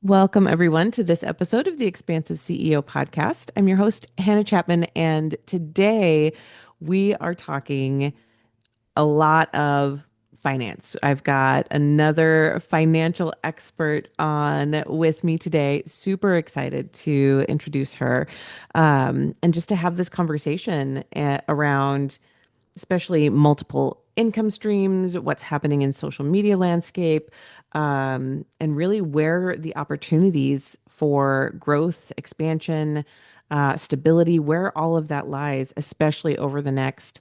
Welcome, everyone, to this episode of the Expansive CEO podcast. I'm your host, Hannah Chapman, and today we are talking a lot of finance. I've got another financial expert on with me today. Super excited to introduce her and just to have this conversation around especially multiple income streams, what's happening in social media landscape, and really where the opportunities for growth, expansion, stability, where all of that lies, especially over the next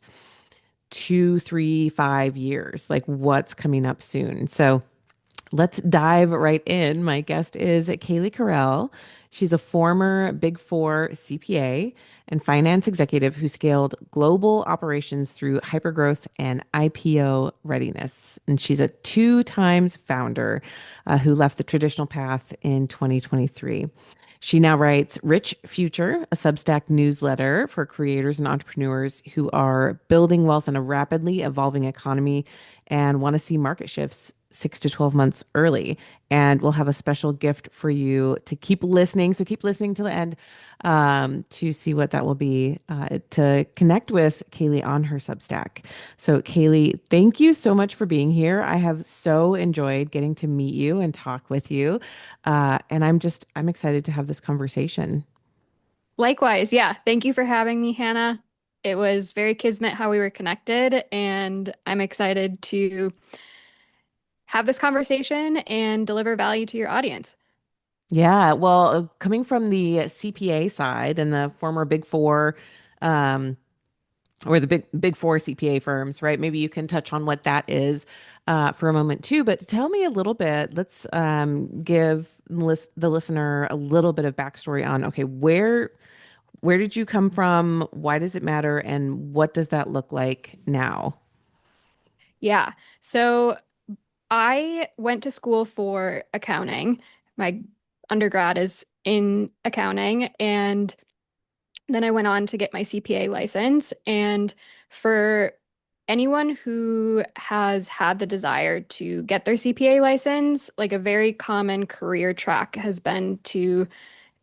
2, 3, 5 years, like what's coming up soon. So let's dive right in. My guest is Kalei Correll. She's a former Big Four CPA and finance executive who scaled global operations through hypergrowth and IPO readiness. And she's a two times founder who left the traditional path in 2023. She now writes Rich Future, a Substack newsletter for creators and entrepreneurs who are building wealth in a rapidly evolving economy and want to see market shifts 6 to 12 months early. And we'll have a special gift for you to keep listening. So keep listening till the end to see what that will be to connect with Kalei on her Substack. So, Kalei, thank you so much for being here. I have so enjoyed getting to meet you and talk with you. And I'm excited to have this conversation. Likewise, yeah. Thank you for having me, Hannah. It was very kismet how we were connected, and I'm excited to have this conversation and deliver value to your audience. Yeah, well, coming from the CPA side and the former Big Four, um, or the Big Four CPA firms, right? Maybe you can touch on what that is for a moment too. But tell me a little bit. Let's give the listener a little bit of backstory on okay, where did you come from? Why does it matter? And what does that look like now? Yeah. So I went to school for accounting. My undergrad is in accounting, and then I went on to get my CPA license. And for anyone who has had the desire to get their CPA license, like a very common career track has been to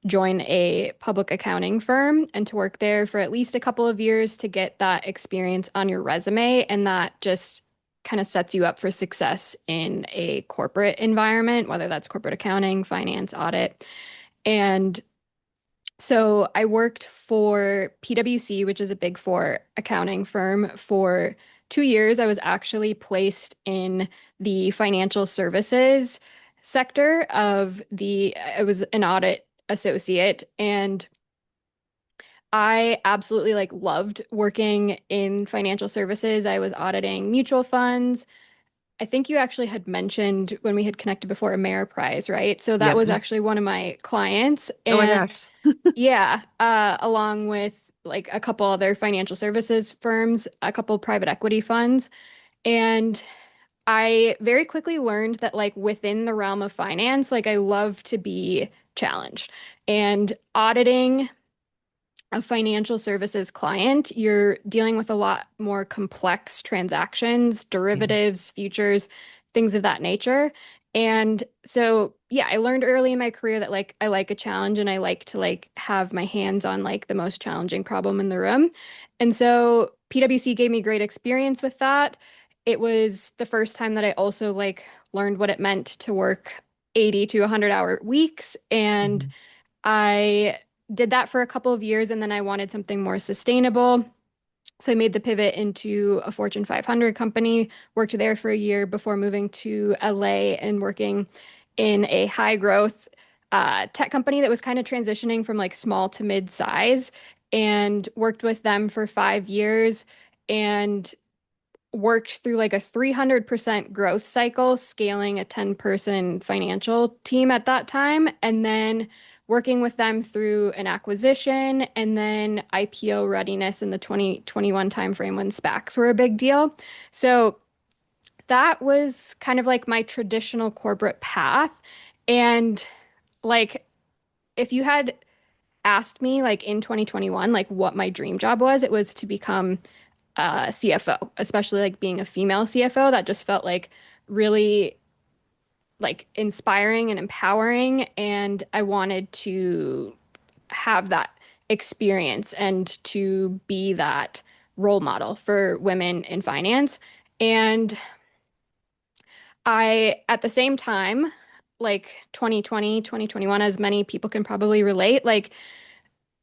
join a public accounting firm and to work there for at least a couple of years to get that experience on your resume. And that just kind of sets you up for success in a corporate environment, whether that's corporate accounting, finance, audit. And so I worked for PwC, which is a Big Four accounting firm, for 2 years. I was actually placed in the financial services sector I was an audit associate, and I absolutely like loved working in financial services. I was auditing mutual funds. I think you actually had mentioned when we had connected before Ameriprise, right? So that Yep. was actually one of my clients. Oh my And gosh. yeah, along with like a couple other financial services firms, a couple private equity funds. And I very quickly learned that like within the realm of finance, like I love to be challenged. And auditing a financial services client, you're dealing with a lot more complex transactions, Yeah. derivatives, futures, things of that nature. And so, yeah, I learned early in my career that like I like a challenge and I like to like have my hands on like the most challenging problem in the room. And so PwC gave me great experience with that. It was the first time that I also like learned what it meant to work 80 to 100-hour weeks, and Mhm. I did that for a couple of years and then I wanted something more sustainable. So I made the pivot into a Fortune 500 company, worked there for a year before moving to LA and working in a high growth tech company that was kind of transitioning from like small to mid size, and worked with them for 5 years and worked through like a 300% growth cycle, scaling a 10-person financial team at that time, and then working with them through an acquisition and then IPO readiness in the 2021 timeframe when SPACs were a big deal. So that was kind of like my traditional corporate path. And like, if you had asked me like in 2021, like what my dream job was, it was to become CFO, especially like being a female CFO. That just felt like really like inspiring and empowering, and I wanted to have that experience and to be that role model for women in finance. And at the same time, like 2020, 2021, as many people can probably relate, like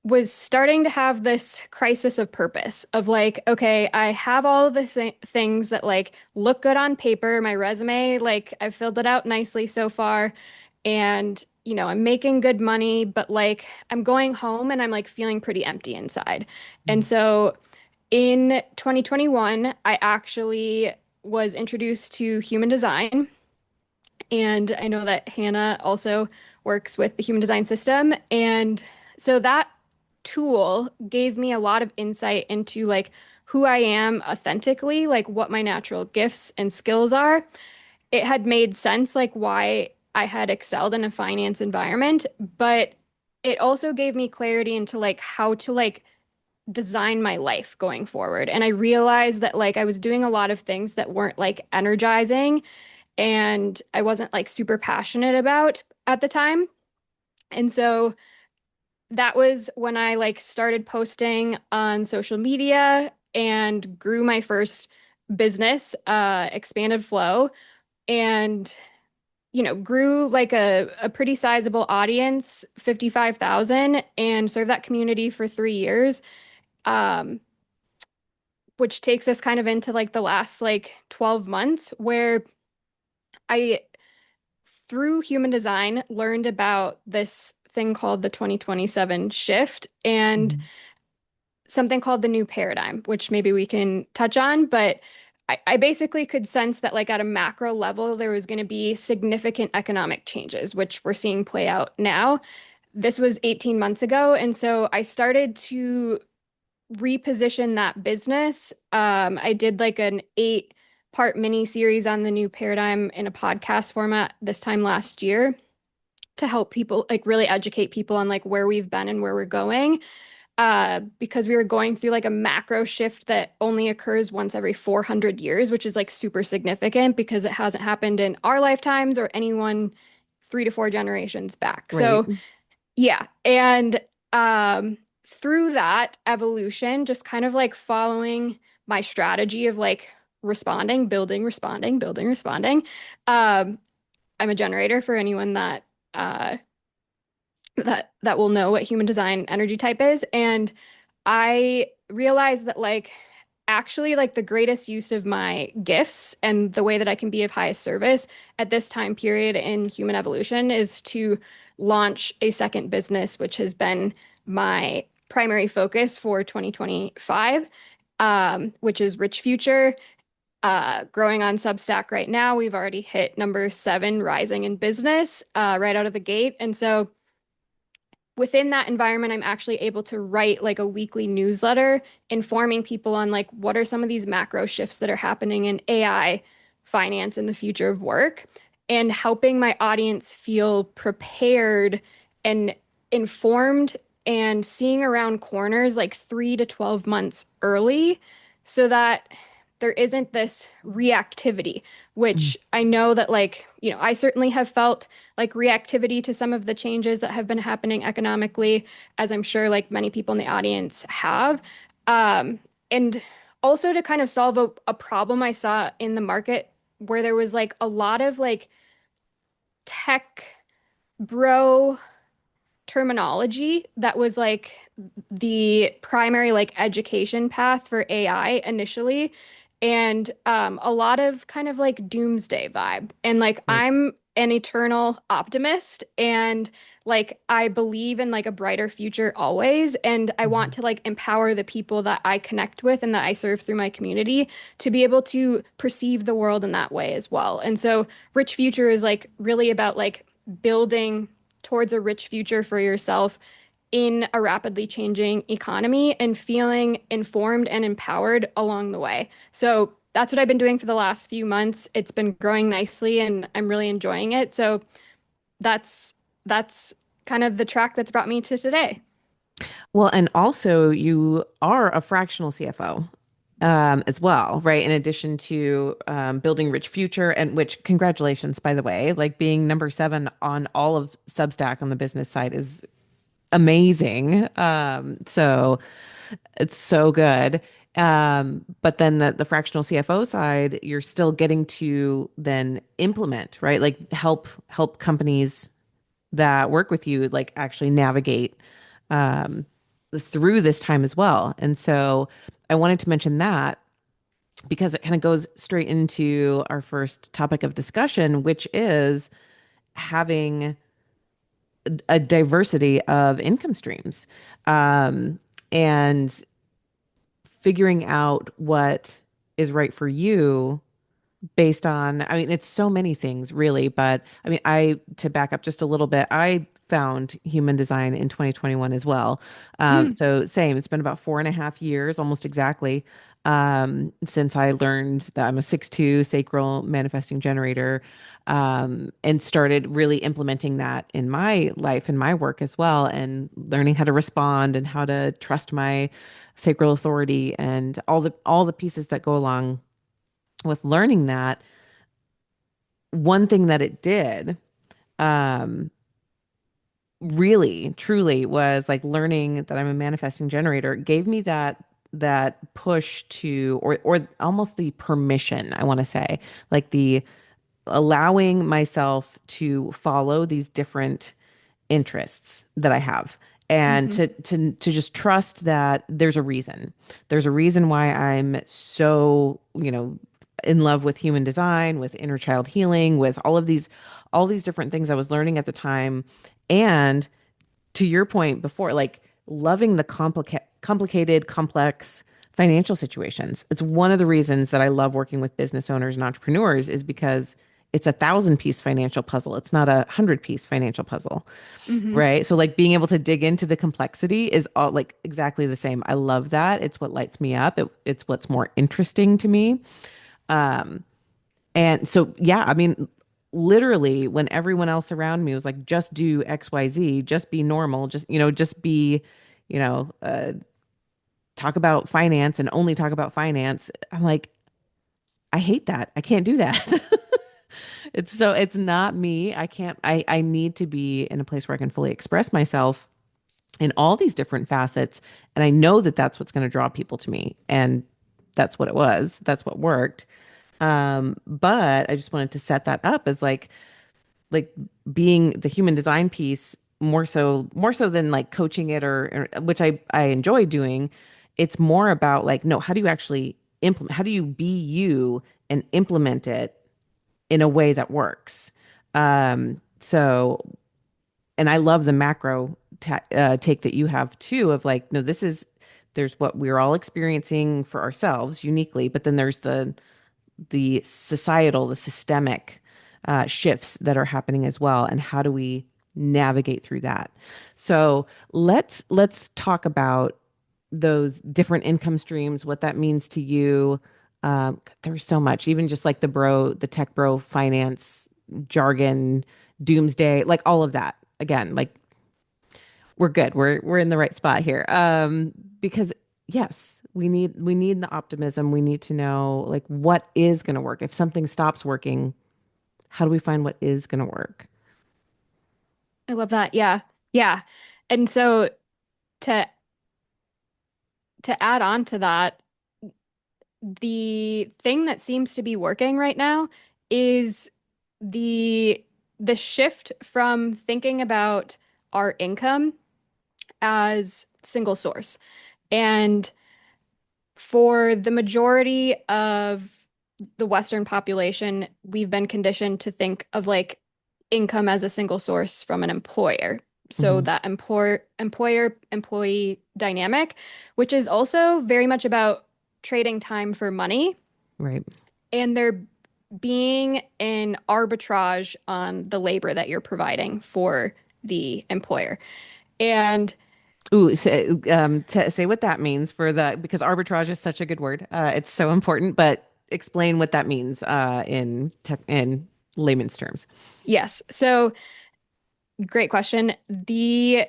was starting to have this crisis of purpose of like, okay, I have all of the things that like look good on paper, my resume, like I've filled it out nicely so far, and I'm making good money, but like I'm going home and I'm like feeling pretty empty inside. And so in 2021, I actually was introduced to human design, and I know that Hannah also works with the human design system. And so that tool gave me a lot of insight into like who I am authentically, like what my natural gifts and skills are. It had made sense, like why I had excelled in a finance environment, but it also gave me clarity into like how to like design my life going forward. And I realized that like I was doing a lot of things that weren't like energizing and I wasn't like super passionate about at the time. And so that was when I like started posting on social media and grew my first business, Expanded Flow, and grew like a pretty sizable audience, 55,000, and served that community for 3 years. Um, which takes us kind of into like the last like 12 months where I through human design, learned about this thing called the 2027 shift and Mhm. something called the new paradigm, which maybe we can touch on. But I basically could sense that, like, at a macro level, there was going to be significant economic changes, which we're seeing play out now. This was 18 months ago. And so I started to reposition that business. I did like an 8-part mini series on the new paradigm in a podcast format this time last year to help people like really educate people on like where we've been and where we're going. Because we were going through like a macro shift that only occurs once every 400 years, which is like super significant because it hasn't happened in our lifetimes or anyone 3 to 4 generations back. Right. So yeah. And through that evolution, just kind of like following my strategy of like responding, building, responding, building, responding. Um, I'm a generator for anyone uh that will know what human design energy type is. And I realized that like actually like the greatest use of my gifts and the way that I can be of highest service at this time period in human evolution is to launch a second business, which has been my primary focus for 2025, which is Rich Future. Growing on Substack right now, we've already hit number 7 rising in business right out of the gate. And so within that environment, I'm actually able to write like a weekly newsletter informing people on like what are some of these macro shifts that are happening in AI, finance, and the future of work, and helping my audience feel prepared and informed and seeing around corners like 3 to 12 months early so that there isn't this reactivity, Mm. which I know that, like, I certainly have felt like reactivity to some of the changes that have been happening economically, as I'm sure like many people in the audience have. And also to kind of solve a problem I saw in the market where there was like a lot of like tech bro terminology that was like the primary like education path for AI initially, and a lot of kind of like doomsday vibe. And like Right. I'm an eternal optimist, and like I believe in like a brighter future always, and I want Mhm. to like empower the people that I connect with and that I serve through my community to be able to perceive the world in that way as well. And so Rich Future is like really about like building towards a rich future for yourself in a rapidly changing economy and feeling informed and empowered along the way. So that's what I've been doing for the last few months. It's been growing nicely and I'm really enjoying it. So that's kind of the track that's brought me to today. Well, and also you are a fractional CFO. as well, right? In addition to building rich future, and which congratulations, by the way, like being number seven on all of Substack on the business side is amazing. So it's so good. But then the fractional CFO side, you're still getting to then implement, right? Like help companies that work with you like actually navigate um, through this time as well. And so I wanted to mention that because it kind of goes straight into our first topic of discussion, which is having a diversity of income streams, and figuring out what is right for you based on, I mean, it's so many things really, but I mean, to back up just a little bit, I found human design in 2021 as well. Mm, So same, it's been about 4.5 years, almost exactly, since I learned that I'm a 6/2 sacral manifesting generator, and started really implementing that in my life and my work as well, and learning how to respond and how to trust my sacral authority and all the pieces that go along with learning that. One thing that it did, um really truly, was like learning that I'm a manifesting generator gave me that push to, or almost the permission, I want to say, like the allowing myself to follow these different interests that I have, and hmm to just trust that there's a reason. There's a reason why I'm so, in love with human design, with inner child healing, with all these different things I was learning at the time. And to your point before, like loving the complicated, complex financial situations. It's one of the reasons that I love working with business owners and entrepreneurs, is because it's a 1,000-piece financial puzzle. It's not a 100-piece financial puzzle. hmm Right. So like being able to dig into the complexity is all like exactly the same. I love that. It's what lights me up. It's what's more interesting to me. And so, yeah, I mean, literally when everyone else around me was like, just do XYZ, just be normal, just be, you know, uh, talk about finance and only talk about finance. I'm like, I hate that. I can't do that. It's not me. I need to be in a place where I can fully express myself in all these different facets. And I know that that's what's going to draw people to me. And that's what it was. That's what worked. But I just wanted to set that up as like being the human design piece, more so than like coaching it, or which I enjoy doing. It's more about like, no, how do you actually implement, how do you be you and implement it in a way that works? So, and I love the macro take that you have too, of like, no, there's what we're all experiencing for ourselves uniquely, but then there's the societal, the systemic shifts that are happening as well, and how do we navigate through that? So let's talk about those different income streams, what that means to you. There's so much, even just like the tech bro finance jargon, doomsday, like all of that. Again, like we're good. We're in the right spot here. Because yes, we need the optimism. We need to know like what is going to work. If something stops working, how do we find what is going to work? I love that. Yeah. Yeah. And so to add on to that, the thing that seems to be working right now is the the shift from thinking about our income as single source. And for the majority of the Western population, we've been conditioned to think of like income as a single source from an employer. So Hmm. that employer employee dynamic, which is also very much about trading time for money, Right. and there being an arbitrage on the labor that you're providing for the employer. And Ooh, say what that means for because arbitrage is such a good word. It's so important, but explain what that means in layman's terms. yes, so great question. The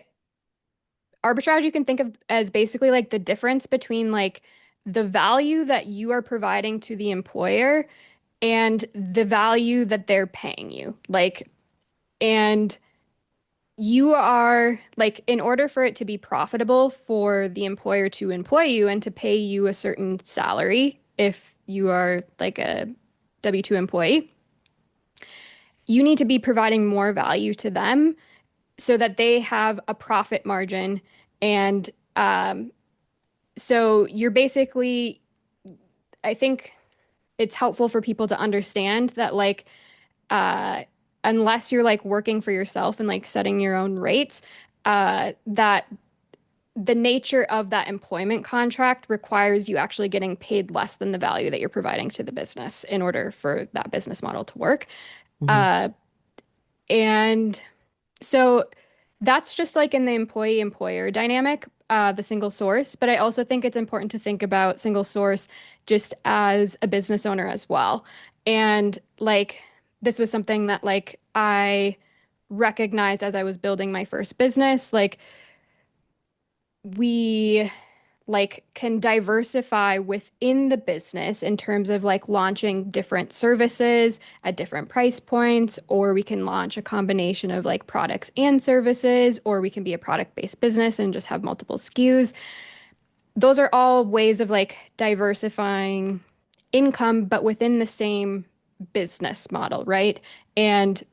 arbitrage you can think of as basically like the difference between like the value that you are providing to the employer and the value that they're paying you. Like, and you are like, in order for it to be profitable for the employer to employ you and to pay you a certain salary, if you are like a W-2 employee, you need to be providing more value to them so that they have a profit margin. And so you're basically, I think it's helpful for people to understand that, like, uh, unless you're like working for yourself and like setting your own rates, that the nature of that employment contract requires you actually getting paid less than the value that you're providing to the business in order for that business model to work. Hmm. Uh, and so that's just like in the employee-employer dynamic, the single source. But I also think it's important to think about single source just as a business owner as well. And like this was something that like I recognized as I was building my first business. Like we like can diversify within the business in terms of like launching different services at different price points, or we can launch a combination of like products and services, or we can be a product-based business and just have multiple SKUs. Those are all ways of like diversifying income, but within the same business model, right? And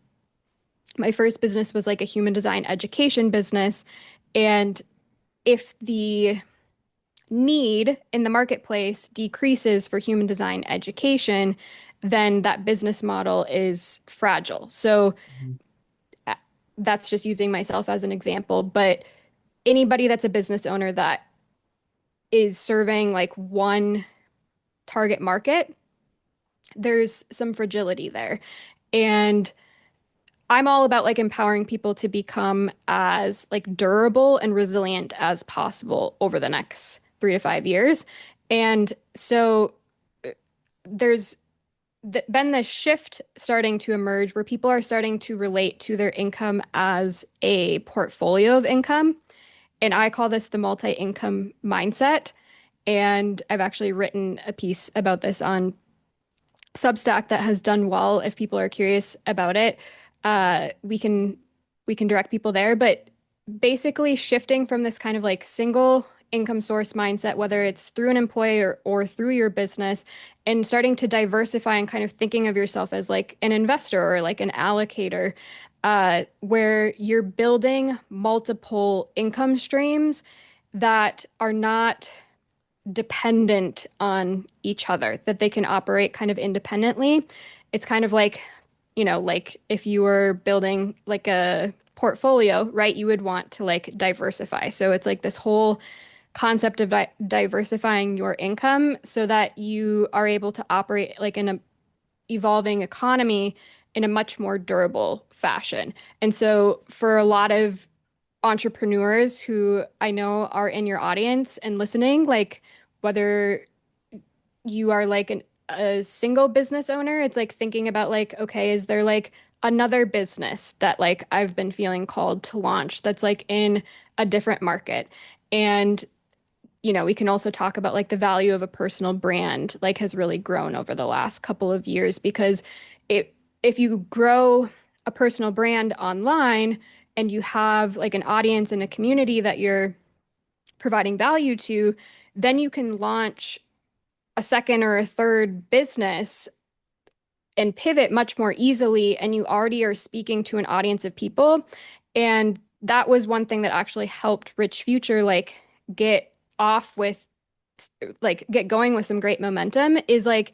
my first business was like a human design education business. And if the need in the marketplace decreases for human design education, then that business model is fragile. So uh, that's just using myself as an example, but anybody that's a business owner that is serving like one target market, there's some fragility there. And I'm all about like empowering people to become as like durable and resilient as possible over the next 3 to 5 years. And so there's been this shift starting to emerge where people are starting to relate to their income as a portfolio of income. And I call this the multi-income mindset. And I've actually written a piece about this on Substack that has done well. If people are curious about it, we can direct people there. But basically, shifting from this kind of like single income source mindset, whether it's through an employer or through your business, and starting to diversify and kind of thinking of yourself as like an investor or like an allocator, where you're building multiple income streams that are not dependent on each other, that they can operate kind of independently. It's kind of like, like if you were building like a portfolio, right? You would want to like diversify. So it's like this whole concept of diversifying your income so that you are able to operate like in an evolving economy in a much more durable fashion. And so for a lot of entrepreneurs who I know are in your audience and listening, like whether you are like a single business owner, it's like thinking about like, okay, is there like another business that like I've been feeling called to launch that's like in a different market? And we can also talk about like the value of a personal brand, like has really grown over the last couple of years because it if you grow a personal brand online and you have like an audience and a community that you're providing value to, then you can launch a second or a third business and pivot much more easily. And you already are speaking to an audience of people. And that was one thing that actually helped Rich Future like get off with like get going with some great momentum is like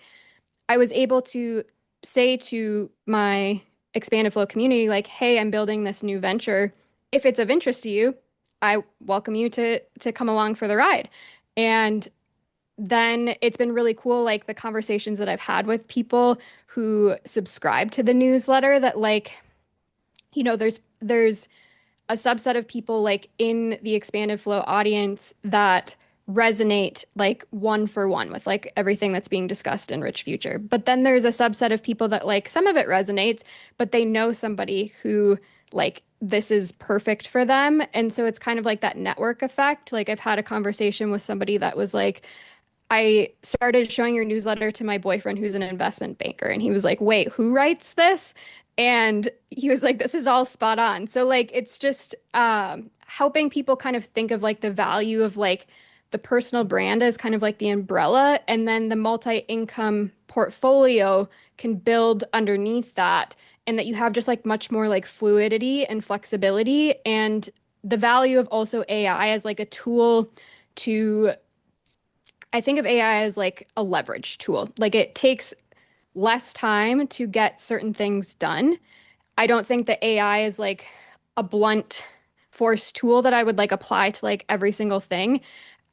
I was able to say to my expanded flow community, like, hey, I'm building this new venture. If it's of interest to you, I welcome you to come along for the ride. And then it's been really cool, like the conversations that I've had with people who subscribe to the newsletter that like, there's a subset of people like in the expanded flow audience that resonate like one for one with like everything that's being discussed in Rich Future. But then there's a subset of people that like some of it resonates, but they know somebody who like this is perfect for them. And so it's kind of like that network effect. Like I've had a conversation with somebody that was like, I started showing your newsletter to my boyfriend who's an investment banker, and he was like, "Wait, who writes this?" And he was like, "This is all spot on." So like it's just helping people kind of think of like the value of like the personal brand as kind of like the umbrella, and then the multi-income portfolio can build underneath that, and that you have just like much more like fluidity and flexibility, and the value of also AI as like a tool to I think of AI as like a leverage tool. Like it takes less time to get certain things done. I don't think that AI is like a blunt force tool that I would like apply to like every single thing.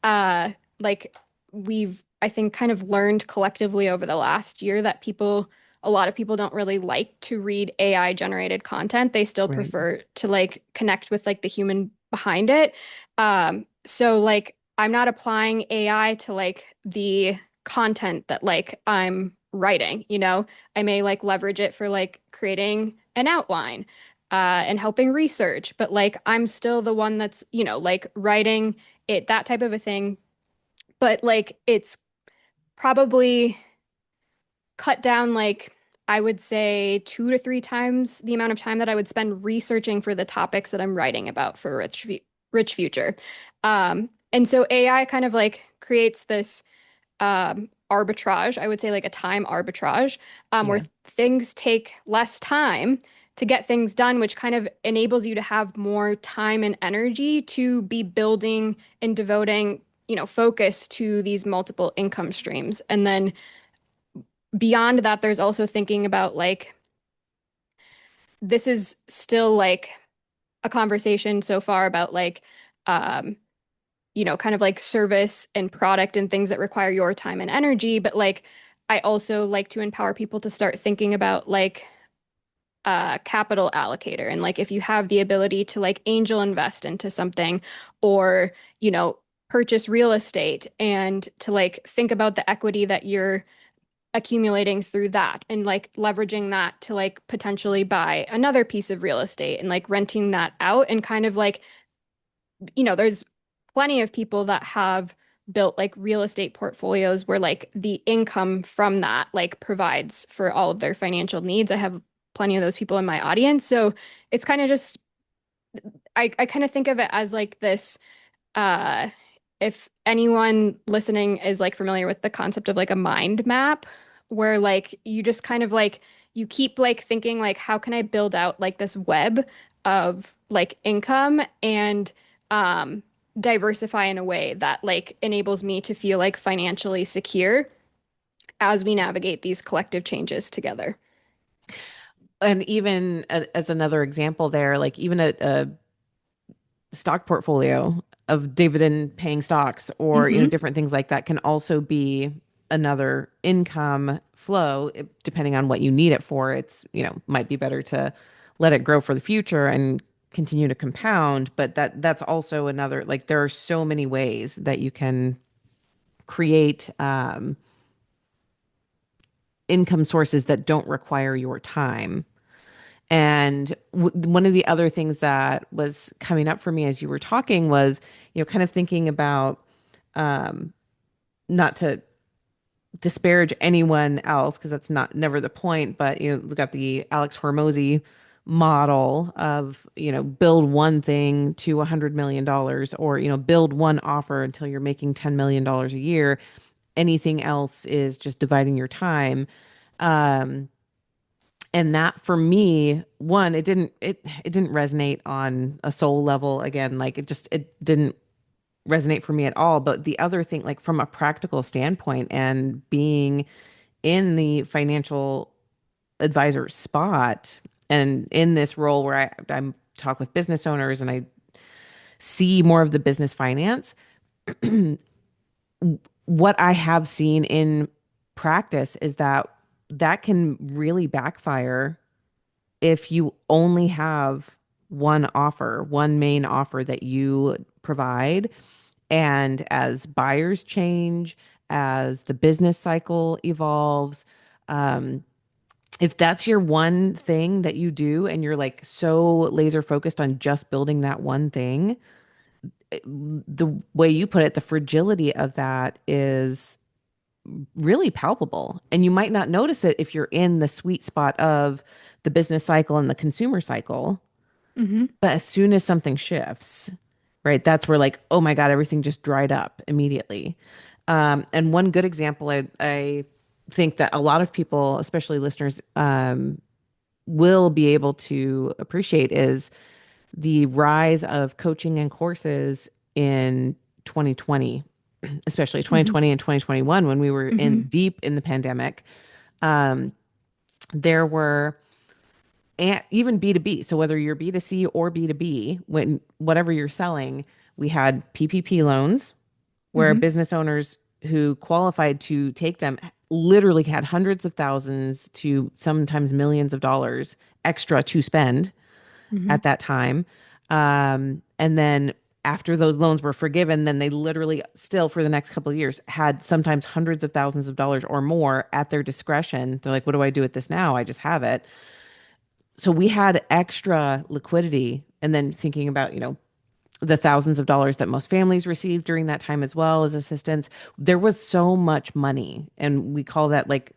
Uh, like we've, I think, kind of learned collectively over the last year that a lot of people don't really like to read AI generated content. They still Right. prefer to like connect with like the human behind it. So like I'm not applying AI to like the content that like I'm writing, you know? I may like leverage it for like creating an outline and helping research, but like I'm still the one that's, you know, like writing it, that type of a thing. But like it's probably cut down like I would say 2 to 3 times the amount of time that I would spend researching for the topics that I'm writing about for Rich Future. And so AI kind of like creates this arbitrage, I would say like a time arbitrage, where Yeah. things take less time to get things done, which kind of enables you to have more time and energy to be building and devoting, you know, focus to these multiple income streams. And then beyond that, there's also thinking about like, this is still like a conversation so far about like, um, you know, kind of like service and product and things that require your time and energy. But like, I also like to empower people to start thinking about like capital allocator. And like, if you have the ability to like angel invest into something or, you know, purchase real estate and to like think about the equity that you're accumulating through that and like leveraging that to like potentially buy another piece of real estate and like renting that out and kind of like you know, there's plenty of people that have built like real estate portfolios where like the income from that like provides for all of their financial needs. I have plenty of those people in my audience. So it's kind of just I kind of think of it as like this uh if anyone listening is like familiar with the concept of like a mind map where like you just kind of like you keep like thinking like how can I build out like this web of like income and um diversify in a way that like enables me to feel like financially secure as we navigate these collective changes together. And even as another example there, like even a stock portfolio of dividend paying stocks or, Hmm. different things like that can also be another income flow depending on what you need it for. It's, might be better to let it grow for the future and continue to compound, but that's also another, like there are so many ways that you can create income sources that don't require your time. And one of the other things that was coming up for me as you were talking was, kind of thinking about, not to disparage anyone else, because that's not never the point, but, look at the Alex Hormozy model of, build one thing to $100 million, or, build one offer until you're making $10 million a year. Anything else is just dividing your time. Um, and that for me, one, it didn't resonate on a soul level. Again, like it didn't resonate for me at all. But the other thing, like from a practical standpoint and being in the financial advisor spot and in this role where I'm talk with business owners and I see more of the business finance, what I have seen in practice is that that can really backfire if you only have one offer, one main offer that you provide. And as buyers change, as the business cycle evolves, um, if that's your one thing that you do and you're like so laser focused on just building that one thing, the way you put it, the fragility of that is really palpable. And you might not notice it if you're in the sweet spot of the business cycle and the consumer cycle. Hmm. But as soon as something shifts, right, that's where like, oh my God, everything just dried up immediately. And one good example, I think that a lot of people, especially listeners, will be able to appreciate is the rise of coaching and courses in 2020, especially Hmm. 2020 and 2021 when we were in Hmm. deep in the pandemic. Um, there were and even B2B. So whether you're B2C or B2B, when whatever you're selling, we had PPP loans where Hmm. business owners who qualified to take them literally had hundreds of thousands to sometimes millions of dollars extra to spend Hmm. at that time. And then after those loans were forgiven, then they literally still for the next couple of years had sometimes hundreds of thousands of dollars or more at their discretion. They're like, what do I do with this now? I just have it. So we had extra liquidity. And then thinking about, the thousands of dollars that most families received during that time as well as assistance, there was so much money. And we call that like,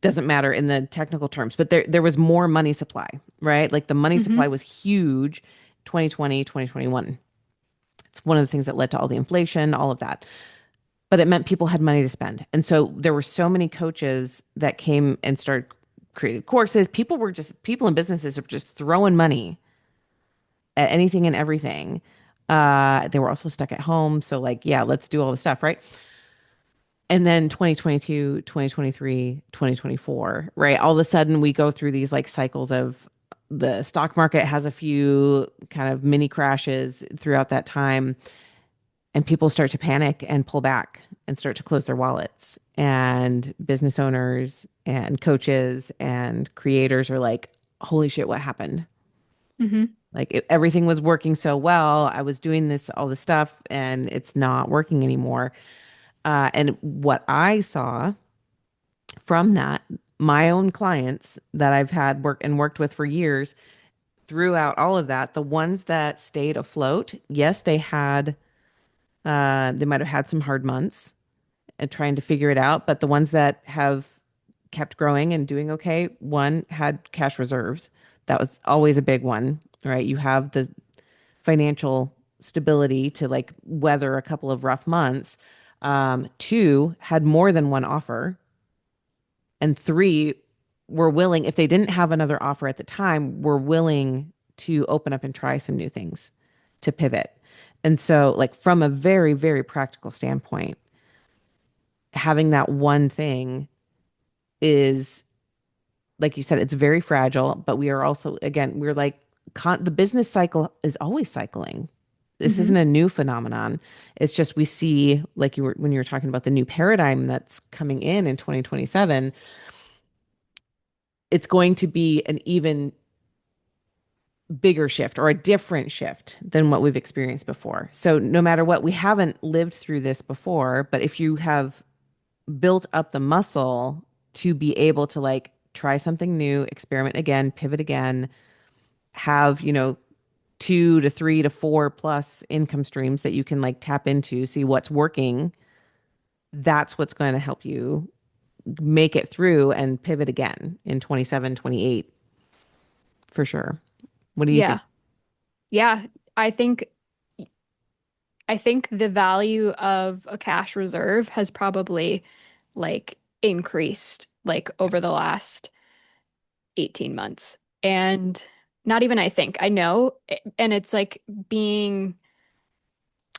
doesn't matter in the technical terms, but there was more money supply, right? Like the money supply Hmm. was huge 2020, 2021. It's one of the things that led to all the inflation, all of that. But it meant people had money to spend. And so there were so many coaches that came and started created courses. People in businesses are just throwing money at anything and everything. They were also stuck at home. So like, yeah, let's do all the stuff, right? And then 2022, 2023, 2024, right? All of a sudden we go through these like cycles of the stock market has a few kind of mini crashes throughout that time, and people start to panic and pull back and start to close their wallets. And business owners and coaches and creators are like, holy shit, what happened? Hmm. Like everything was working so well. I was doing this, all this stuff, and it's not working anymore. And what I saw from that, my own clients that I've had worked with for years, throughout all of that, the ones that stayed afloat, yes, they might have had some hard months and trying to figure it out, but the ones that have kept growing and doing okay, one had cash reserves. That was always a big one, right? You have the financial stability to like weather a couple of rough months. Two had more than one offer, and three were willing, if they didn't have another offer at the time, were willing to open up and try some new things to pivot. And so, like, from a very, very practical standpoint, having that one thing is, like you said, it's very fragile, but we are also, again, we're like, the business cycle is always cycling. This isn't Hmm. a new phenomenon. It's just we see, like you were when you were talking about the new paradigm that's coming in 2027, it's going to be an even bigger shift or a different shift than what we've experienced before. So no matter what, we haven't lived through this before, but if you have built up the muscle to be able to like try something new, experiment again, pivot again, have, 2 to 3 to 4 plus income streams that you can like tap into, see what's working, that's what's going to help you make it through and pivot again in 27, 28 for sure. What do you think? Yeah. Yeah. I think I think the value of a cash reserve has probably like increased like over the last 18 months. And not even I think, I know. And it's like being,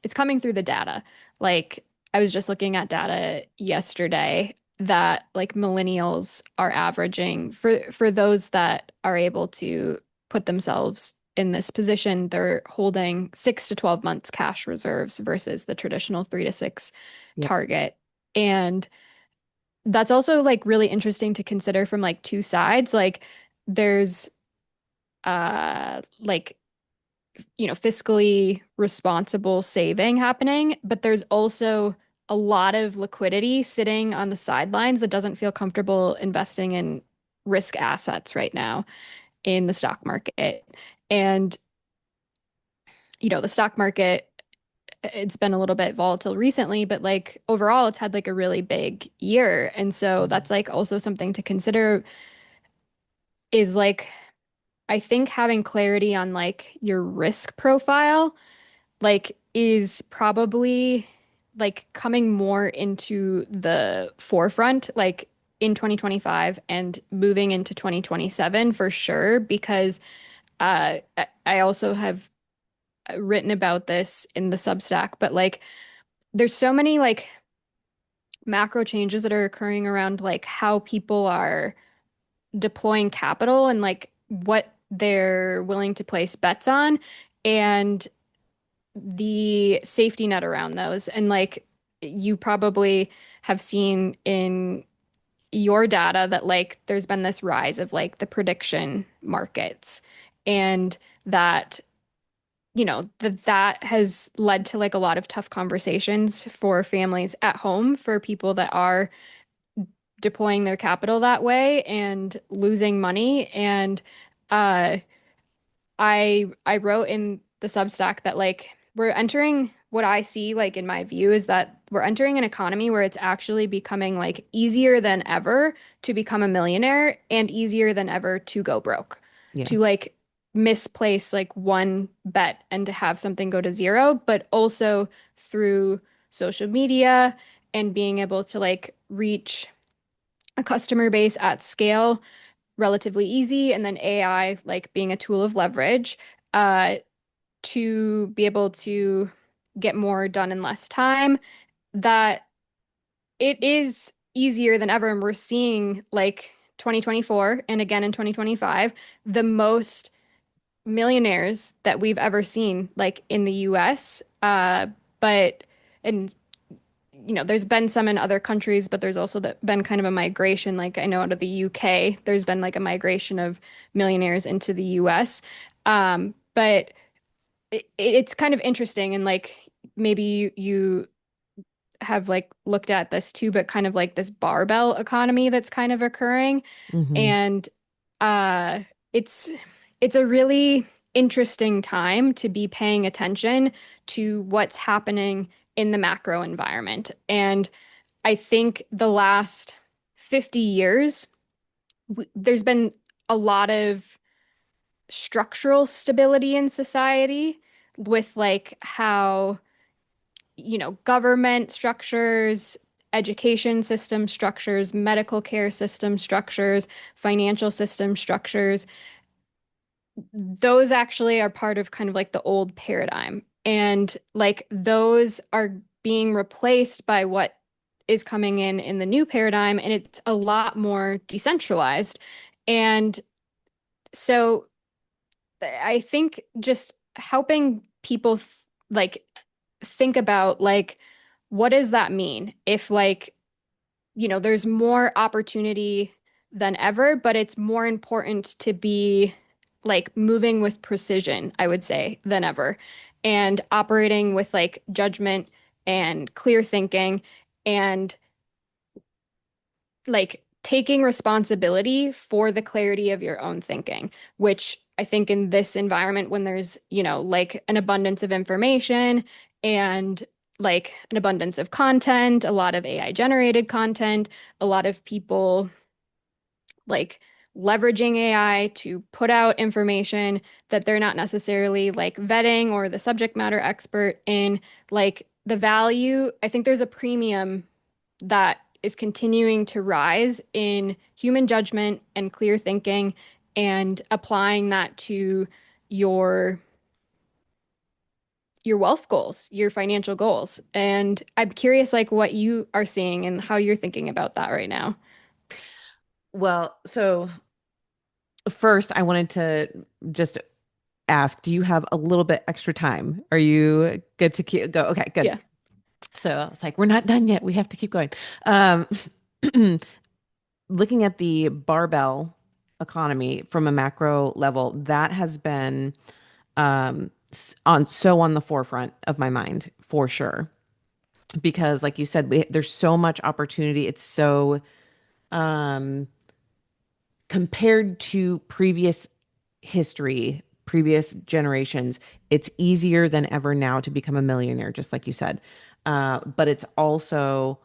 it's coming through the data. Like I was just looking at data yesterday that like millennials are averaging for those that are able to put themselves in this position, they're holding 6 to 12 months cash reserves versus the traditional 3 to 6 Yep. target. And that's also like really interesting to consider from like two sides. Like there's like fiscally responsible saving happening, but there's also a lot of liquidity sitting on the sidelines that doesn't feel comfortable investing in risk assets right now in the stock market. And the stock market it's been a little bit volatile recently, but like overall, it's had like a really big year. And so Mhm. that's like also something to consider is like, I think having clarity on like your risk profile, like, is probably like coming more into the forefront, like in 2025 and moving into 2027 for sure, because I also have written about this in the Substack, but like there's so many like macro changes that are occurring around like how people are deploying capital and like what they're willing to place bets on and the safety net around those. And like you probably have seen in your data that like there's been this rise of like the prediction markets and that that has led to like a lot of tough conversations for families at home for people that are deploying their capital that way and losing money. And uh, I wrote in the Substack that like we're entering what I see like in my view is that we're entering an economy where it's actually becoming like easier than ever to become a millionaire and easier than ever to go broke, Yeah. to like misplace like one bet and to have something go to zero, but also through social media and being able to like reach a customer base at scale relatively easy, and then AI like being a tool of leverage uh, to be able to get more done in less time, that it is easier than ever. And we're seeing like 2024 and again in 2025, the most millionaires that we've ever seen, like in the US. But, and there's been some in other countries, but there's also been kind of a migration. Like I know out of the UK, there's been like a migration of millionaires into the US. But it's kind of interesting, and like maybe you have like looked at this too, but kind of like this barbell economy that's kind of occurring. Hmm. And uh it's it's a really interesting time to be paying attention to what's happening in the macro environment. And I think the last 50 years, there's been a lot of structural stability in society with like how government structures, education system structures, medical care system structures, financial system structures, those actually are part of kind of like the old paradigm. And like those are being replaced by what is coming in the new paradigm, and it's a lot more decentralized. And so I think just helping people like think about like what does that mean if like there's more opportunity than ever, but it's more important to be like moving with precision, I would say, than ever, and operating with like judgment and clear thinking and like taking responsibility for the clarity of your own thinking, which I think in this environment, when there's, like an abundance of information and like an abundance of content, a lot of AI generated content, a lot of people like leveraging AI to put out information that they're not necessarily like vetting or the subject matter expert in, like the value, I think there's a premium that is continuing to rise in human judgment and clear thinking and applying that to your your wealth goals, your financial goals. And I'm curious like what you are seeing and how you're thinking about that right now. Well, so first, I wanted to just ask, do you have a little bit extra time? Are you good to keep go? Okay, good. Yeah. So I was like, we're not done yet. We have to keep going. Um, Looking at the barbell economy from a macro level, that has been on the forefront of my mind for sure. Because, like you said, there's so much opportunity. It's so um, compared to previous history. previous generations, it's easier than ever now to become a millionaire, just like you said. But it's also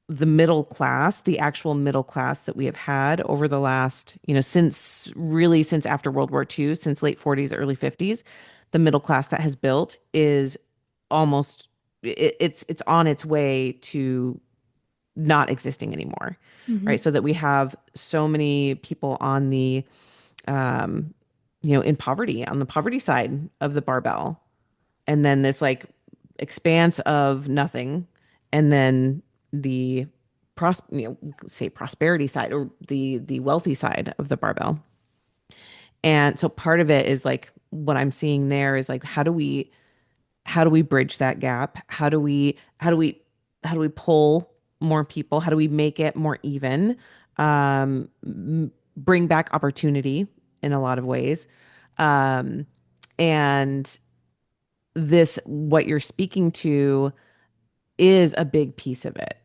the middle class, the actual middle class that we have had over the last, since after World War II, since late 40s, early 50s, the middle class that has built is almost it's on its way to not existing anymore, Hmm. right? So that we have so many people on the um, in poverty, on the poverty side of the barbell, and then this like expanse of nothing, and then the say prosperity side or the wealthy side of the barbell. And so part of it is like what I'm seeing there is like how do we bridge that gap? How do we pull more people? How do we make it more even? Bring back opportunity in a lot of ways. Um, and this, what you're speaking to, is a big piece of it.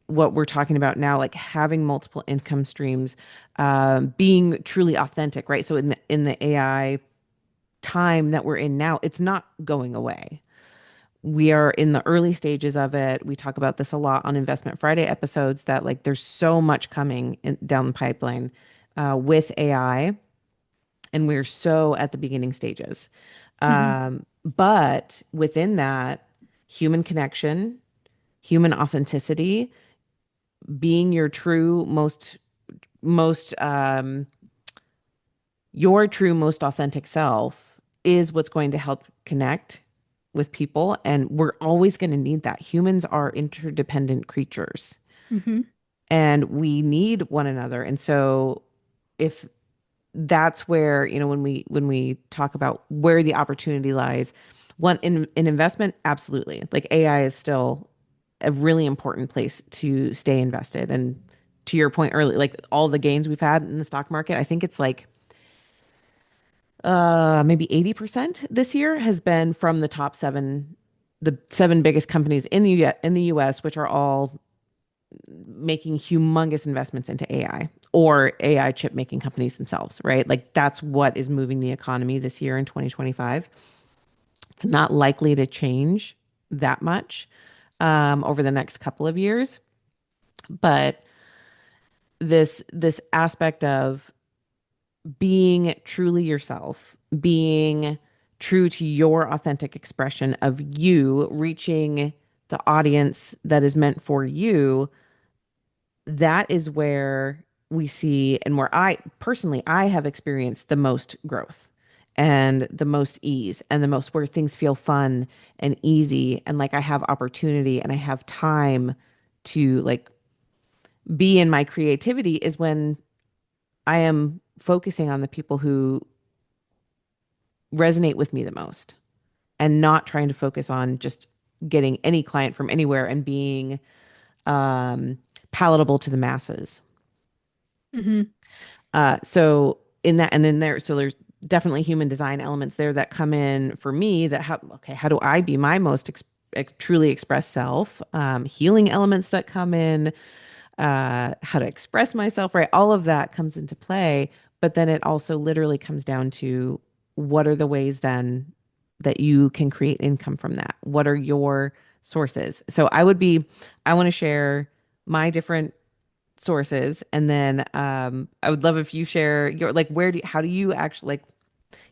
What we're talking about now, like having multiple income streams, being truly authentic, right? So in the AI time that we're in now, it's not going away. We are in the early stages of it. We talk about this a lot on Investment Friday episodes that like there's so much coming down the pipeline with AI, and we're so at the beginning stages. Hmm. But within that, human connection, human authenticity, being your true most your true most authentic self is what's going to help connect with people, and we're always going to need that. Humans are interdependent creatures, Hmm. and we need one another. And so if that's where, when we talk about where the opportunity lies, one in investment, absolutely. Like AI is still a really important place to stay invested. And to your point earlier, like all the gains we've had in the stock market, I think it's like maybe 80% this year has been from the seven biggest companies in the US, which are all making humongous investments into AI or AI chip making companies themselves, right? Like that's what is moving the economy this year in 2025. It's not likely to change that much over the next couple of years, but this aspect of being truly yourself, being true to your authentic expression of you, reaching the audience that is meant for you, that is where we see, and where I personally I have experienced the most growth and the most ease, and the most where things feel fun and easy, and like I have opportunity and I have time to like be in my creativity, is when I am focusing on the people who resonate with me the most, and not trying to focus on just getting any client from anywhere and being palatable to the masses. Hmm. So in that, and then there's definitely human design elements there that come in for me, that how do I be my most truly expressed self? Healing elements that come in, how to express myself, right? All of that comes into play. But then it also literally comes down to, what are the ways then that you can create income from that? What are your sources? So I want to share my different sources, and then I would love if you share your, like, how do you actually, like,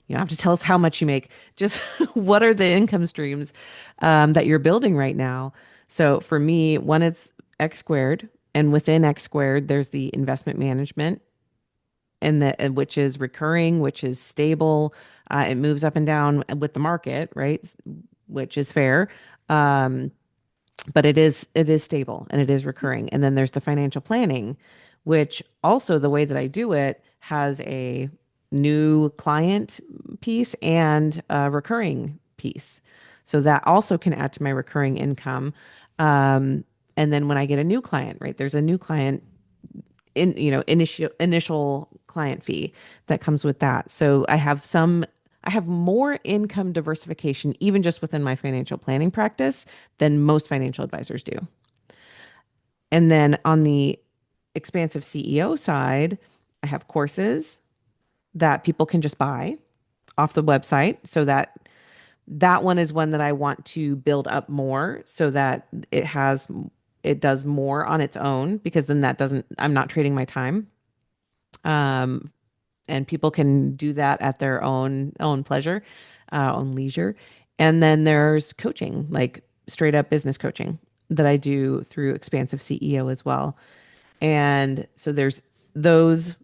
you don't have to tell us how much you make, just what are the income streams that you're building right now? So for me, one is X squared, and within X squared, there's the investment management, which is recurring, which is stable. It moves up and down with the market, right? Which is fair. Um, but it is stable and it is recurring. And then there's the financial planning, which also, the way that I do it, has a new client piece and a recurring piece. So that also can add to my recurring income. Um, and then when I get a new client, right, there's a new client initial client fee that comes with that. So I have more income diversification, even just within my financial planning practice, than most financial advisors do. And then on the expansive CEO side, I have courses that people can just buy. off the website. So that one is one that I want to build up more so that it does more on its own, because then that doesn't I'm not trading my time. Um, and people can do that at their own pleasure, own leisure. And then there's coaching, like straight up business coaching that I do through Expansive CEO as well. And so there's those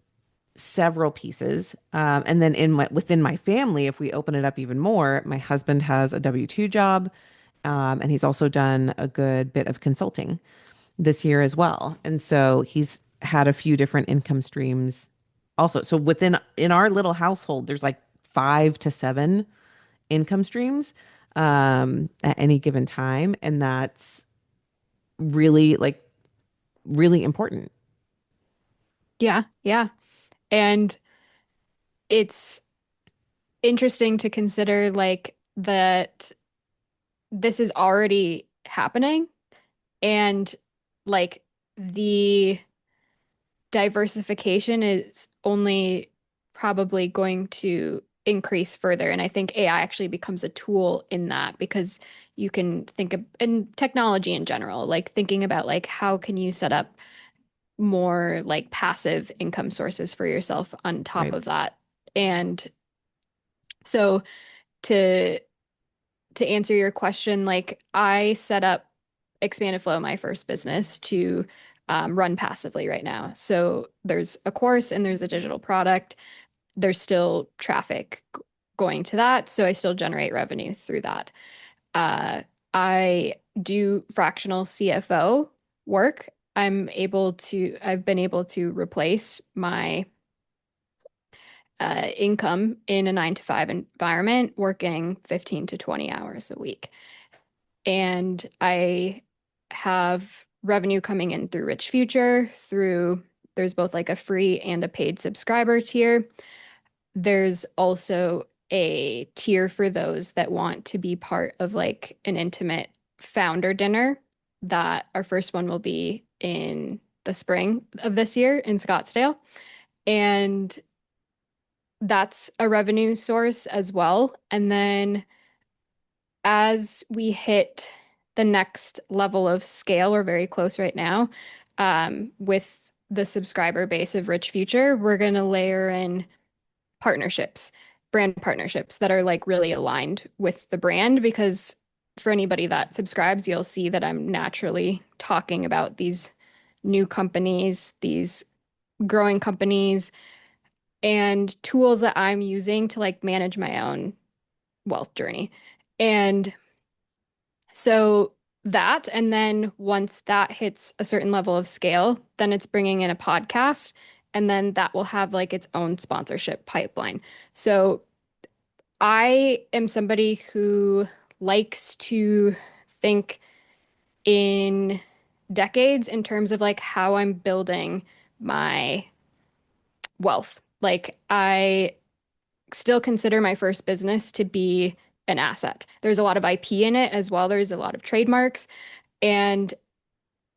several pieces. And then within my family, if we open it up even more, my husband has a W-2 job, and he's also done a good bit of consulting this year as well. And so he's had a few different income streams also. So in our little household, there's like 5 to 7 income streams at any given time. And that's really really important. Yeah, yeah. And it's interesting to consider like that this is already happening and like the diversification is only probably going to increase further. And I think AI actually becomes a tool in that because you can think of, and technology in general, like thinking about like how can you set up more like passive income sources for yourself on top Right. of that. And so to to answer your question, like I set up Expanded Flow, my first business, to run passively right now. So there's a course and there's a digital product. There's still traffic going to that. So I still generate revenue through that. Uh, I do fractional CFO work. I've been able to replace my income in a 9 to 5 environment, working 15 to 20 hours a week. And I have revenue coming in through Rich Future, there's both like a free and a paid subscriber tier. There's also a tier for those that want to be part of like an intimate founder dinner that our first one will be in the spring of this year in Scottsdale. And that's a revenue source as well. And then as we hit the next level of scale, we're very close right now, with the subscriber base of Rich Future, we're going to layer in partnerships, brand partnerships that are like really aligned with the brand. Because for anybody that subscribes, you'll see that I'm naturally talking about these new companies, these growing companies, and tools that I'm using to like manage my own wealth journey. And so that, and then once that hits a certain level of scale, then it's bringing in a podcast, and then that will have like its own sponsorship pipeline. So I am somebody who likes to think in decades in terms of like how I'm building my wealth. Like I still consider my first business to be an asset. There's a lot of IP in it as well. There's a lot of trademarks. And,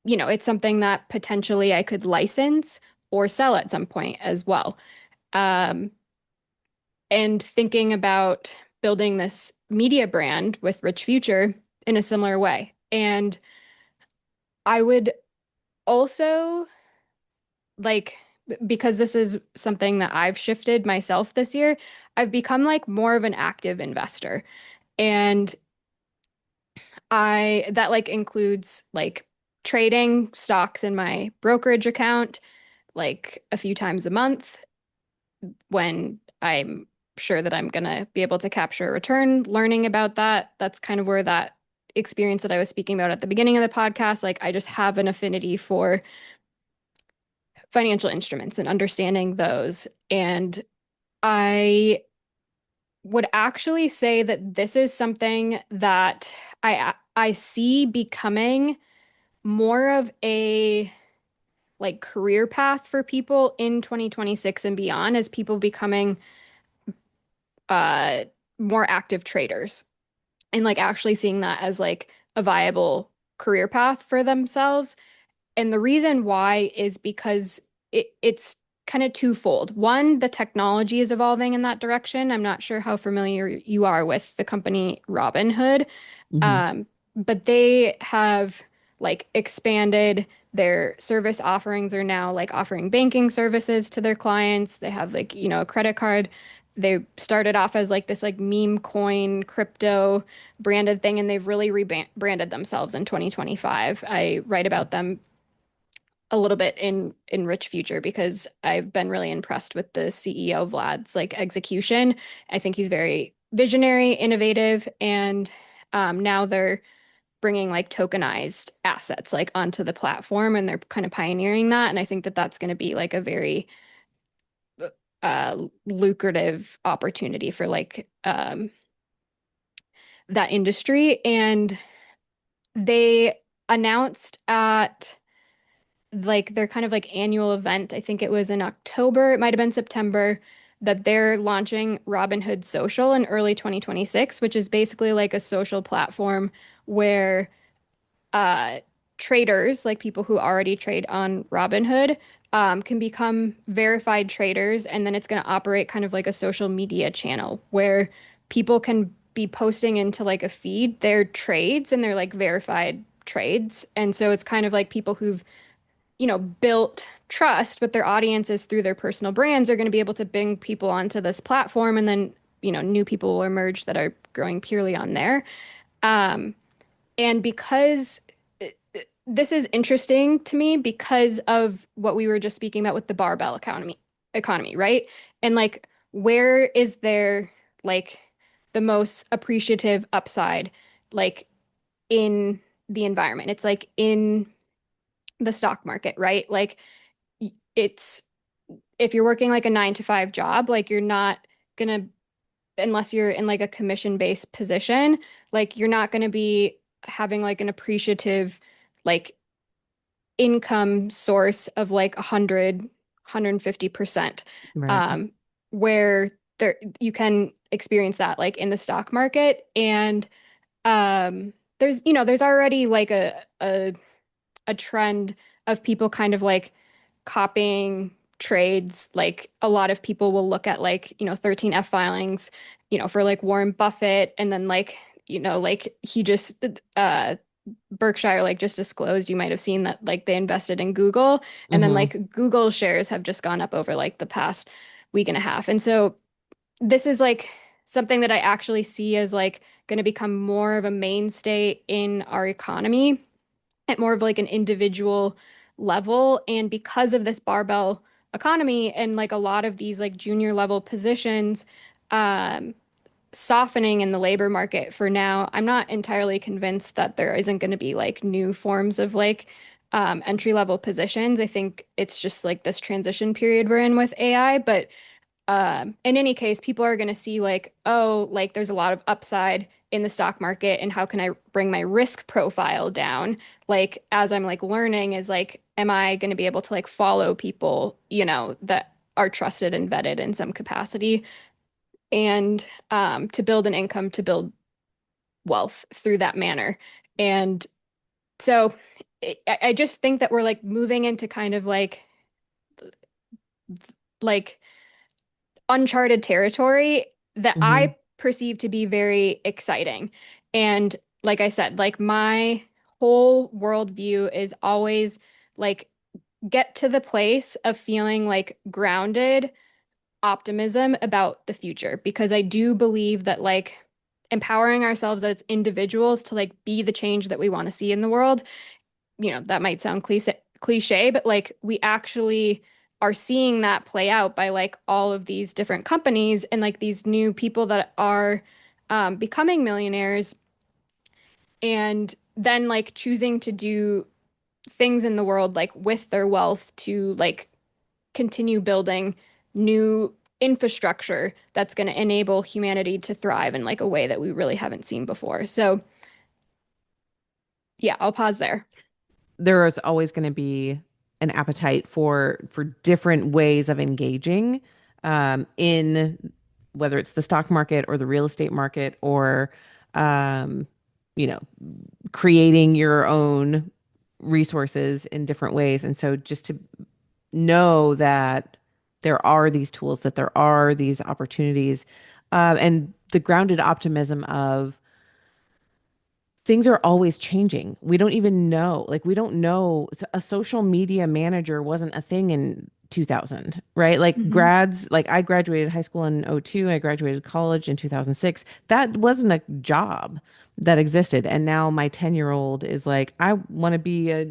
it's something that potentially I could license or sell at some point as well. Um, and thinking about building this media brand with Rich Future in a similar way. And I would also like, because this is something that I've shifted myself this year, I've become like more of an active investor. And that like includes like trading stocks in my brokerage account like a few times a month when I'm sure that I'm gonna be able to capture a return, learning about that. That's kind of where that experience that I was speaking about at the beginning of the podcast, like I just have an affinity for financial instruments and understanding those. And I would actually say that this is something that I see becoming more of a like career path for people in 2026 and beyond, as people becoming uh more active traders and like actually seeing that as like a viable career path for themselves. And the reason why is because it's kind of twofold. One, the technology is evolving in that direction. I'm not sure how familiar you are with the company Robinhood, Hmm. um, but they have like expanded their service offerings. Are now like offering banking services to their clients. They have like, a credit card. They started off as like this like meme coin crypto branded thing, and they've really rebranded themselves in 2025. I write about them a little bit in Rich Future because I've been really impressed with the CEO Vlad's like execution. I think he's very visionary, innovative, and now they're bringing like tokenized assets like onto the platform, and they're kind of pioneering that. And I think that that's going to be like a very lucrative opportunity for like that industry. And they announced at like their kind of like annual event. I think it was in October, it might have been September, that they're launching Robinhood Social in early 2026, which is basically like a social platform where uh, traders, like people who already trade on Robinhood, can become verified traders. And then it's going to operate kind of like a social media channel where people can be posting into like a feed their trades and their like verified trades. And so it's kind of like people who've built trust with their audiences through their personal brands are going to be able to bring people onto this platform, and then, new people will emerge that are growing purely on there. Um, and because this is interesting to me because of what we were just speaking about with the barbell economy, right? And like, where is there like the most appreciative upside, like in the environment? It's like in the stock market, right? Like it's if you're working like a 9 to 5 job, like you're not gonna, unless you're in like a commission-based position, like you're not gonna be having like an appreciative like income source of like 150%. Right. Um, where there you can experience that like in the stock market. And there's already like a trend of people kind of like copying trades. Like a lot of people will look at like, 13F filings, for like Warren Buffett, and then like, like he just Berkshire like just disclosed, you might have seen that like they invested in Google, and then Hmm. like Google shares have just gone up over like the past week and a half. And so this is like something that I actually see as like going to become more of a mainstay in our economy at more of like an individual level. And because of this barbell economy and like a lot of these like junior level positions um, softening in the labor market for now, I'm not entirely convinced that there isn't going to be like new forms of like entry level positions. I think it's just like this transition period we're in with AI. But in any case, people are going to see like, oh, like there's a lot of upside in the stock market, and how can I bring my risk profile down? Like as I'm like learning is like, am I going to be able to like follow people, that are trusted and vetted in some capacity, and to build an income, to build wealth through that manner. And so I just think that we're like moving into kind of like uncharted territory that Hmm. I perceive to be very exciting. And like I said, like my whole worldview is always like get to the place of feeling like grounded optimism about the future, because I do believe that like empowering ourselves as individuals to like be the change that we want to see in the world, that might sound cliche, but like we actually are seeing that play out by like all of these different companies and like these new people that are becoming millionaires, and then like choosing to do things in the world like with their wealth to like continue building new infrastructure that's going to enable humanity to thrive in like a way that we really haven't seen before. So, yeah, I'll pause there. There is always going to be an appetite for different ways of engaging in whether it's the stock market or the real estate market or um, you know creating your own resources in different ways. And so just to know that there are these tools, that there are these opportunities, and the grounded optimism of things are always changing. We don't even know. Like, we don't know. A social media manager wasn't a thing in 2000, right? Like, Hmm. grads, like I graduated high school in '02, I graduated college in 2006. That wasn't a job that existed. And now my 10-year-old is like, I want to be a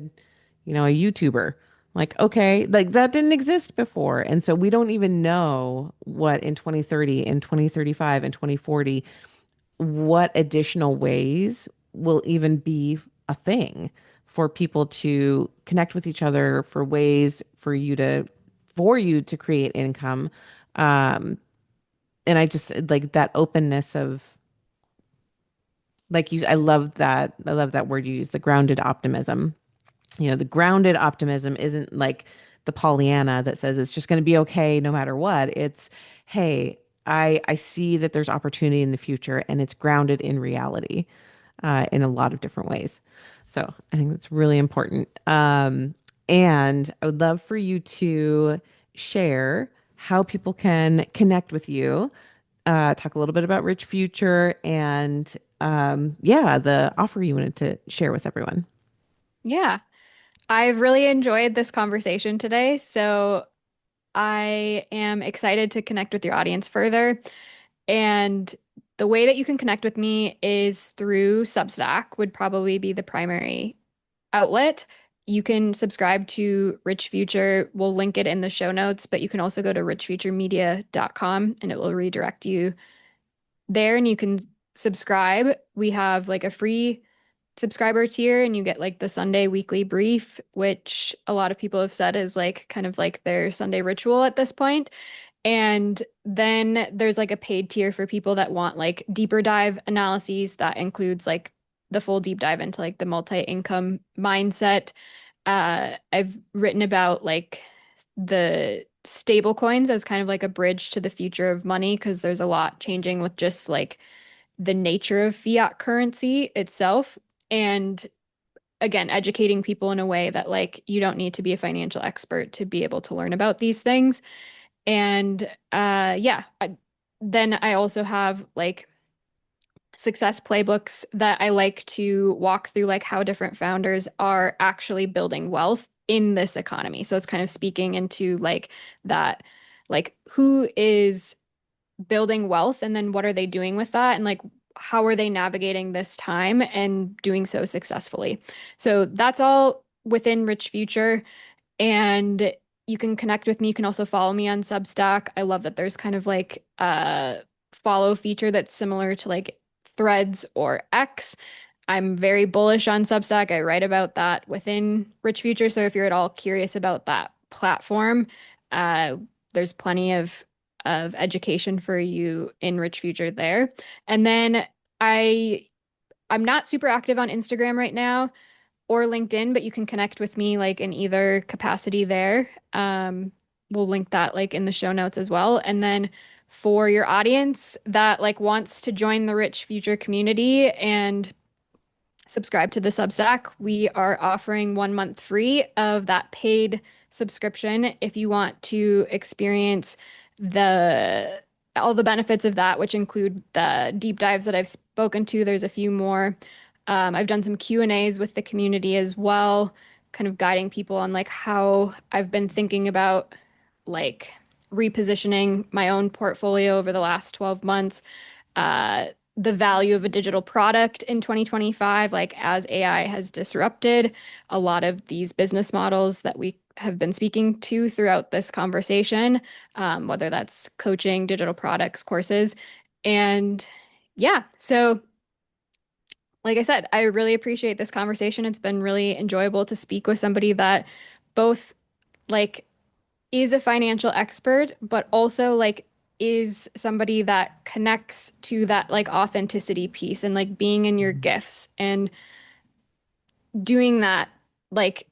YouTuber. Like, okay, like that didn't exist before. And so we don't even know what in 2030, in 2035, in 2040, what additional ways will even be a thing for people to connect with each other, for ways for you to create income. um and I just like that openness of, like, I love that word you use, the grounded optimism. The grounded optimism isn't like the Pollyanna that says it's just going to be okay no matter what. It's, hey, I see that there's opportunity in the future, and it's grounded in reality, in a lot of different ways. So I think that's really important. And I would love for you to share how people can connect with you, talk a little bit about Rich Future, and yeah, the offer you wanted to share with everyone. Yeah, I've really enjoyed this conversation today. So I am excited to connect with your audience further. And the way that you can connect with me is through Substack, would probably be the primary outlet. You can subscribe to Rich Future. We'll link it in the show notes, but you can also go to richfuturemedia.com and it will redirect you there and you can subscribe. We have like a free subscriber tier and you get like the Sunday weekly brief, which a lot of people have said is like kind of like their Sunday ritual at this point. And then there's like a paid tier for people that want like deeper dive analyses that includes like the full deep dive into like the multi-income mindset. I've written about like the stable coins as kind of like a bridge to the future of money because there's a lot changing with just like the nature of fiat currency itself. And again, educating people in a way that like you don't need to be a financial expert to be able to learn about these things. And yeah, then I also have like success playbooks that I like to walk through, like how different founders are actually building wealth in this economy. So it's kind of speaking into like that, like who is building wealth and then what are they doing with that? And like, how are they navigating this time and doing so successfully? So that's all within Rich Future. And you can connect with me. You can also follow me on Substack. I love that there's kind of like a follow feature that's similar to like Threads or X. I'm very bullish on Substack. I write about that within Rich Future. So if you're at all curious about that platform, uh, there's plenty of education for you in Rich Future there. And then I I'm not super active on Instagram right now or LinkedIn, but you can connect with me like in either capacity there. We'll link that like in the show notes as well. And then for your audience that like wants to join the Rich Future community and subscribe to the Substack, we are offering 1 month free of that paid subscription if you want to experience the all the benefits of that, which include the deep dives that I've spoken to. There's a few more. I've done some Q&As with the community as well, kind of guiding people on like how I've been thinking about like repositioning my own portfolio over the last 12 months, uh, the value of a digital product in 2025, like as AI has disrupted a lot of these business models that we have been speaking to throughout this conversation, whether that's coaching, digital products, courses. And yeah, so like I said, I really appreciate this conversation. It's been really enjoyable to speak with somebody that both like is a financial expert, but also like is somebody that connects to that like authenticity piece and like being in your gifts and doing that like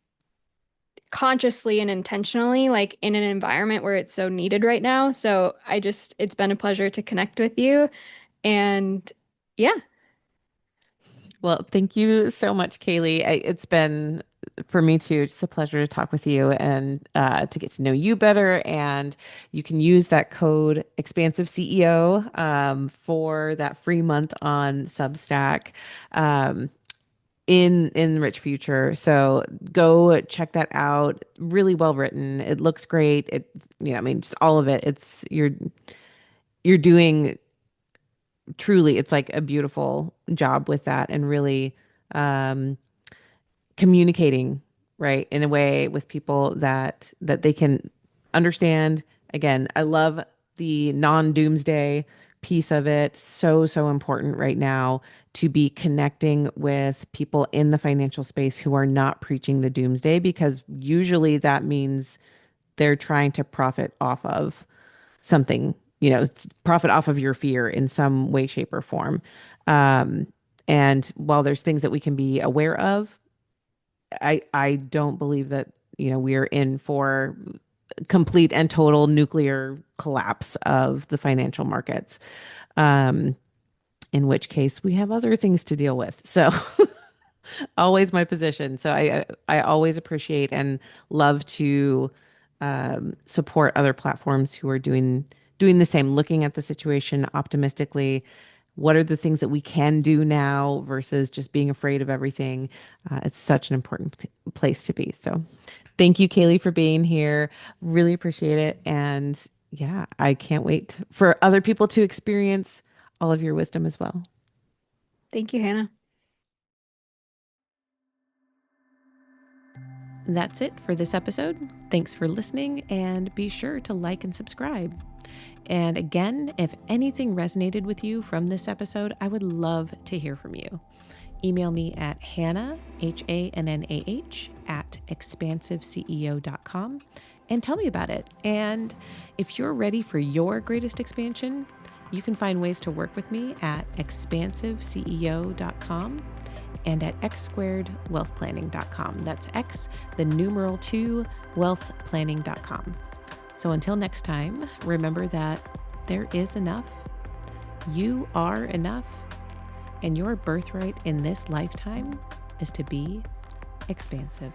consciously and intentionally, like in an environment where it's so needed right now. So it's been a pleasure to connect with you. And yeah, Well, thank you so much, Kaylee. It's been for me too. It's a pleasure to talk with you and to get to know you better. And you can use that code Expansive CEO for that free month on Substack. In Rich Future. So go check that out. Really well written. It looks great. I mean, just all of it. You're doing truly, it's like a beautiful job with that and really um communicating right in a way with people that they can understand. Again, I love the non-doomsday piece of it. So important right now to be connecting with people in the financial space who are not preaching the doomsday, because usually that means they're trying to profit off of something, profit off of your fear in some way, shape, or form. um, and while there's things that we can be aware of, I don't believe that we're in for complete and total nuclear collapse of the financial markets. Um, in which case we have other things to deal with. So always my position. So I always appreciate and love to support other platforms who are doing the same, looking at the situation optimistically. What are the things that we can do now versus just being afraid of everything? It's such an important place to be. So thank you, Kaylee, for being here. Really appreciate it. And yeah, I can't wait for other people to experience all of your wisdom as well. Thank you, Hannah. That's it for this episode. Thanks for listening, and be sure to like and subscribe. And again, if anything resonated with you from this episode, I would love to hear from you. Email me at Hannah, HANNAH, at expansiveceo.com and tell me about it. And if you're ready for your greatest expansion, you can find ways to work with me at expansiveceo.com and at x2wealthplanning.com. That's X, the numeral 2, wealthplanning.com. So until next time, remember that there is enough, you are enough, and your birthright in this lifetime is to be expansive.